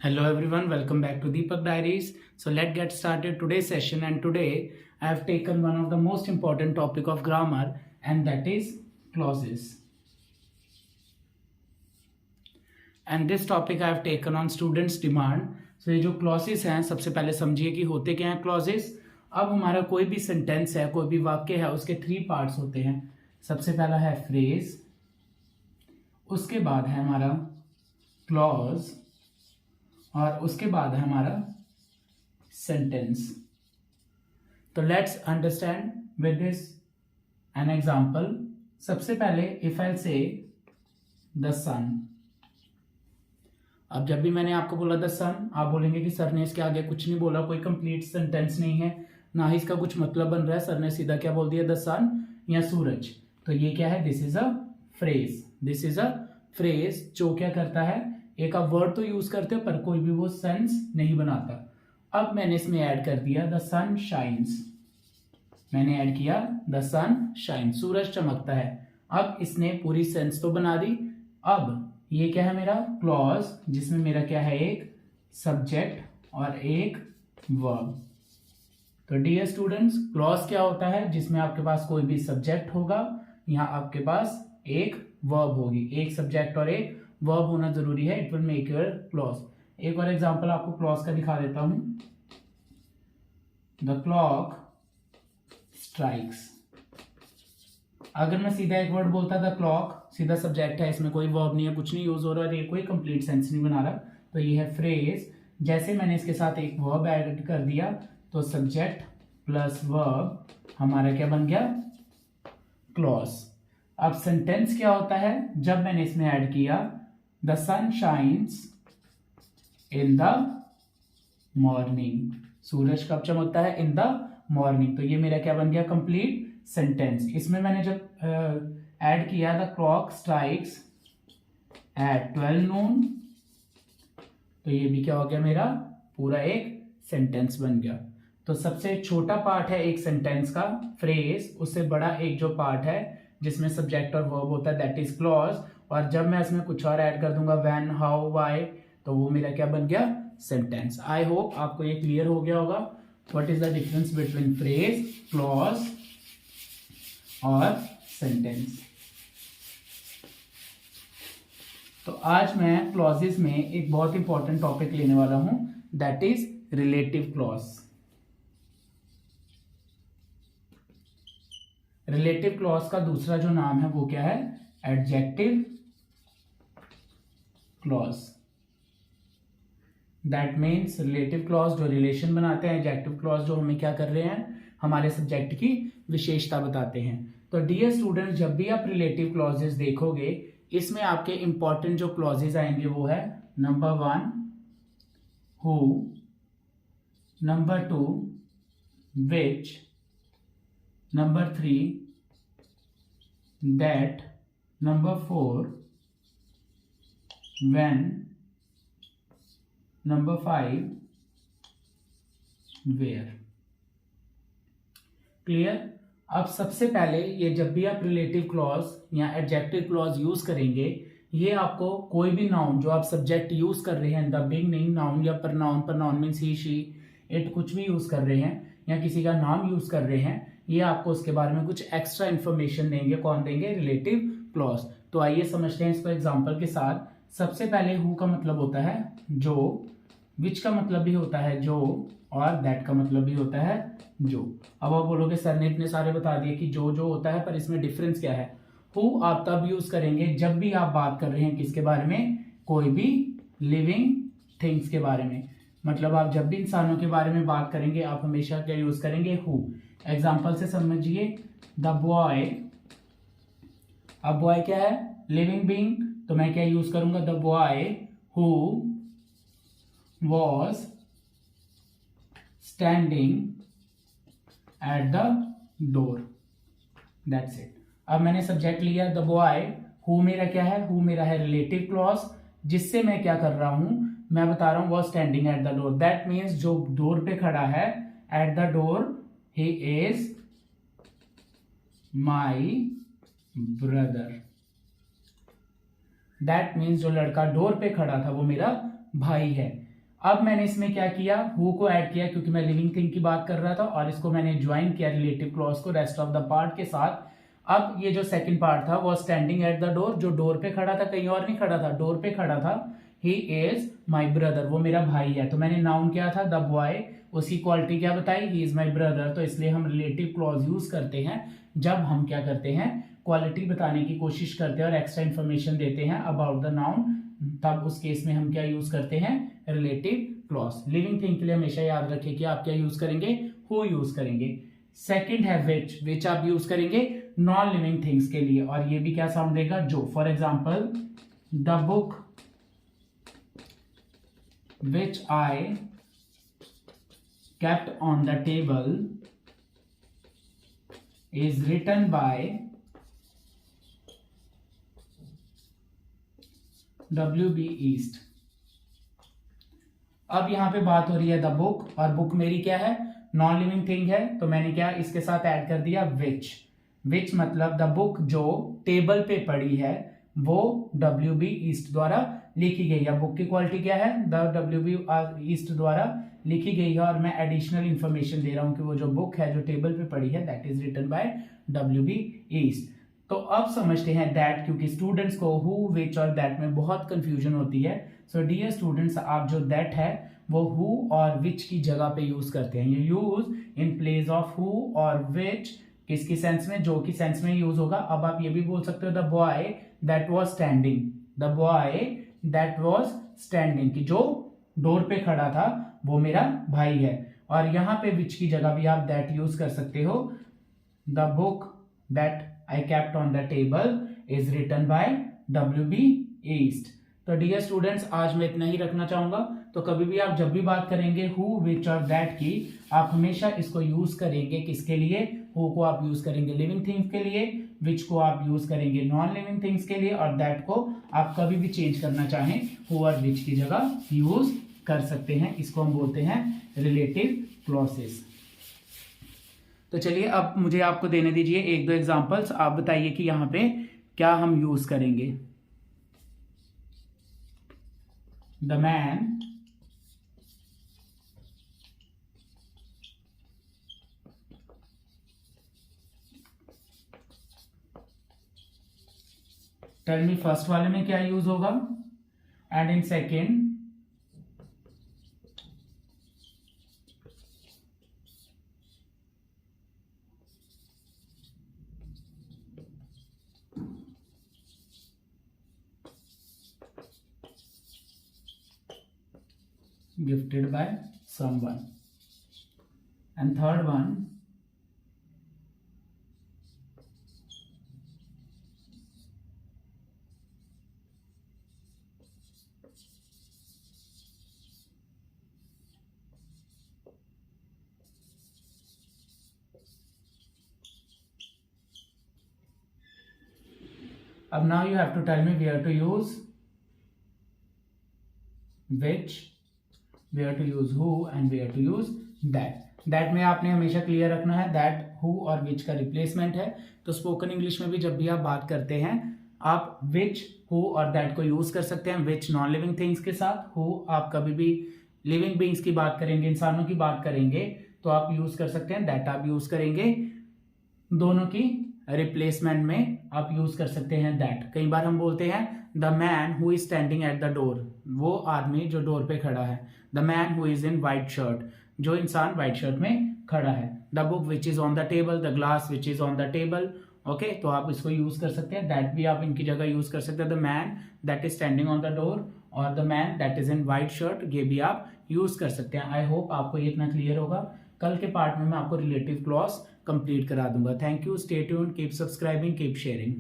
Hello everyone, welcome back to Deepak Diaries. So let's get started today's session, and today I have taken one of the most important topic of grammar, and that is clauses. And this topic I have taken on students demand. So ये जो clauses हैं, सबसे पहले समझिए कि होते क्या हैं clauses. अब हमारा कोई भी सेंटेंस है, कोई भी वाक्य है, उसके 3 पार्ट्स होते हैं. सबसे पहला है फ्रेज, उसके बाद है हमारा क्लॉज, और उसके बाद है हमारा सेंटेंस. तो let's understand with this an example. सबसे पहले इफ आई से द सन. अब जब भी मैंने आपको बोला द सन, आप बोलेंगे कि सर ने इसके आगे कुछ नहीं बोला, कोई कंप्लीट सेंटेंस नहीं है, ना ही इसका कुछ मतलब बन रहा है. सर ने सीधा क्या बोल दिया, द सन या सूरज. तो ये क्या है, this is a phrase. This is a phrase जो क्या करता है, एक आप वर्ड तो यूज करते हो पर कोई भी वो सेंस नहीं बनाता. अब मैंने इसमें ऐड कर दिया द सन शाइन्स. मैंने ऐड किया द सन शाइन्स, सूरज चमकता है. अब इसने पूरी सेंस तो बना दी. अब ये क्या है मेरा क्लॉज, जिसमें मेरा क्या है, एक सब्जेक्ट और एक वर्ब. तो डियर स्टूडेंट्स, क्लॉज क्या होता है, जिसमें आपके पास कोई भी सब्जेक्ट होगा, यहाँ आपके पास एक वर्ब होगी. एक सब्जेक्ट और एक वर्ब होना जरूरी है. It will make your clause. एक और एग्जांपल आपको क्लॉज का दिखा देता हूं. The clock strikes. अगर मैं सीधा एक वर्ड बोलता द क्लॉक, सीधा सब्जेक्ट है, इसमें कोई वर्ब नहीं है, कुछ नहीं यूज हो रहा, ये कोई कंप्लीट सेंस नहीं बना रहा, तो ये है फ्रेज. जैसे मैंने इसके साथ एक वर्ब ऐड कर दिया, तो सब्जेक्ट प्लस वर्ब हमारा क्या बन गया, क्लॉज. अब सेंटेंस क्या होता है, जब मैंने इसमें ऐड किया the sun shines in the morning. सूरज कब चमकता है, इन द मॉर्निंग. तो ये मेरा क्या बन गया, कंप्लीट सेंटेंस. इसमें मैंने जब ऐड किया द क्लॉक स्ट्राइक्स एट 12 नून, तो ये भी क्या हो गया, मेरा पूरा एक सेंटेंस बन गया. तो सबसे छोटा पार्ट है एक सेंटेंस का फ्रेज, उससे बड़ा एक जो पार्ट है जिसमें सब्जेक्ट और वर्ब होता है, दैट इज क्लॉज. और जब मैं इसमें कुछ और ऐड कर दूंगा, व्हेन, हाउ, व्हाई, तो वो मेरा क्या बन गया, सेंटेंस. आई होप आपको ये क्लियर हो गया होगा what is the difference between phrase, clause और सेंटेंस. तो आज मैं क्लॉजेस में एक बहुत इंपॉर्टेंट टॉपिक लेने वाला हूं, that is relative clause. Relative clause का दूसरा जो नाम है वो क्या है, adjective clause. That means relative clause जो रिलेशन बनाते हैं, एडजेक्टिव क्लॉज जो हमें क्या कर रहे हैं, हमारे सब्जेक्ट की विशेषता बताते हैं. तो डियर स्टूडेंट, जब भी आप रिलेटिव क्लॉजेस देखोगे, इसमें आपके इंपॉर्टेंट जो क्लॉजेस आएंगे वो है number 1 who, number 2 which, number 3 that, number 4 when, number 5 where. Clear. अब सबसे पहले ये जब भी आप रिलेटिव क्लॉज या एडजेक्टिव क्लॉज यूज करेंगे, ये आपको कोई भी नाउन जो आप सब्जेक्ट यूज कर रहे हैं, द बिगनिंग नाउन या pronoun means he, she, it, कुछ भी यूज कर रहे हैं या किसी का नाम यूज कर रहे हैं, ये आपको उसके बारे में कुछ एक्स्ट्रा इंफॉर्मेशन देंगे. कौन देंगे, रिलेटिव क्लॉज. तो आइए समझते हैं इसको एग्जांपल के साथ. सबसे पहले हु का मतलब होता है जो, विच का मतलब भी होता है जो, और दैट का मतलब भी होता है जो. अब आप बोलोगे सर ने इतने सारे बता दिए कि जो होता है, पर इसमें डिफरेंस क्या है. हु आप तब यूज करेंगे जब भी आप बात कर रहे हैं किसके बारे में, कोई भी लिविंग थिंग्स के बारे में. मतलब आप जब भी इंसानों के बारे में बात करेंगे, आप हमेशा क्या यूज करेंगे, हु. एग्जाम्पल से समझिए, द बॉय. अब बॉय क्या है, लिविंग बीइंग, तो मैं क्या यूज करूंगा, the boy who was standing at the door. That's it. अब मैंने सब्जेक्ट लिया द बॉय, हु मेरा क्या है, हु मेरा है रिलेटिव क्लॉज, जिससे मैं क्या कर रहा हूं, मैं बता रहा हूं was standing at the door. That means जो डोर पे खड़ा है, at the door, he is my brother. That means जो लड़का डोर पे खड़ा था वो मेरा भाई है. अब मैंने इसमें क्या किया, हु को ऐड किया क्योंकि मैं लिविंग थिंग की बात कर रहा था, और इसको मैंने ज्वाइन किया रिलेटिव क्लॉज को रेस्ट ऑफ द पार्ट के साथ। अब ये जो सेकंड पार्ट था वो स्टैंडिंग एट द डोर, जो डोर पे खड़ा था, कहीं और नहीं खड़ा था, डोर पे खड़ा था। ही इज माई ब्रदर, वो मेरा भाई है। तो मैंने नाउन क्या था, द बॉय, उसकी क्वालिटी क्या बताई, ही इज माई ब्रदर। तो इसलिए हम रिलेटिव क्लॉज यूज करते हैं जब हम क्या करते हैं, क्वालिटी बताने की कोशिश करते हैं और एक्स्ट्रा इन्फॉर्मेशन देते हैं अबाउट द नाउन, तब उस केस में हम क्या यूज करते हैं, रिलेटिव क्लॉज। लिविंग थिंग के लिए हमेशा याद रखिए कि आप क्या यूज करेंगे, हु यूज करेंगे। सेकंड है विच आप यूज करेंगे नॉन लिविंग थिंग्स के लिए, और ये भी क्या साउंड देगा, जो। For example, the book which I kept on the table is written by W.B. Yeats। अब यहां पे बात हो रही है द बुक, और बुक मेरी क्या है, नॉन लिविंग थिंग है, तो मैंने क्या इसके साथ ऐड कर दिया विच मतलब द बुक जो टेबल पे पड़ी है वो W.B. ईस्ट द्वारा लिखी गई है। बुक की क्वालिटी क्या है, द W.B. ईस्ट द्वारा लिखी गई है, और मैं एडिशनल इंफॉर्मेशन दे रहा हूं कि वो जो बुक है जो टेबल पे पड़ी है that is written by W.B. East. तो अब समझते हैं दैट, क्योंकि स्टूडेंट्स को हु, विच और दैट में बहुत कंफ्यूजन होती है। सो डियर स्टूडेंट्स, आप जो दैट है वो हु और विच की जगह पे यूज करते हैं। You use in place of who और विच, किसकी सेंस में, जो की सेंस में यूज होगा। अब आप ये भी बोल सकते हो the boy that was standing, the boy that was standing, कि जो डोर पे खड़ा था वो मेरा भाई है। और यहां पे विच की जगह भी आप दैट यूज कर सकते हो। The book that I kept on the table is written by W.B. East. तो डियर स्टूडेंट्स, आज मैं इतना ही रखना चाहूंगा। तो कभी भी आप जब भी बात करेंगे हु, विच और दैट की, आप हमेशा इसको यूज करेंगे किसके लिए, हु को आप यूज करेंगे लिविंग थिंग्स के लिए, विच को आप यूज करेंगे नॉन लिविंग थिंग्स के लिए, और दैट को आप कभी भी चेंज करना चाहें हु और विच की जगह यूज कर सकते हैं। इसको हम बोलते हैं रिलेटिव क्लॉसेस। तो चलिए अब मुझे आपको देने दीजिए एक दो एग्जांपल्स, आप बताइए कि यहां पे क्या हम यूज करेंगे। The man tell me, first वाले में क्या यूज होगा, and in second gifted by someone, and third one अब now you have to tell me where to use which, where to use who and where to use that। That में आपने हमेशा clear रखना है, that who और विच का replacement है। तो स्पोकन इंग्लिश में भी जब भी आप बात करते हैं आप विच, हु और दैट को यूज कर सकते हैं। विच नॉन लिविंग थिंग्स के साथ, हु आप कभी भी लिविंग बीइंग्स की बात करेंगे, इंसानों की बात करेंगे तो आप यूज कर सकते हैं, दैट आप यूज करेंगे। दोनों की रिप्लेसमेंट में आप यूज कर सकते हैं दैट। कई बार हम बोलते हैं the man who is standing at the door, वो आदमी जो डोर पे खड़ा है। The man who is in white shirt, जो इंसान व्हाइट शर्ट में खड़ा है। The book which is on the table, the glass which is on the table. Okay, तो आप इसको यूज कर सकते हैं, दैट भी आप इनकी जगह यूज कर सकते हैं। The man that is standing on the door और the man that is in white shirt, ये भी आप यूज कर सकते हैं। आई होप आपको ये इतना क्लियर होगा। कल के पार्ट में मैं आपको रिलेटिव क्लॉज कंप्लीट करा दूंगा। Thank you, stay tuned, keep subscribing, keep sharing.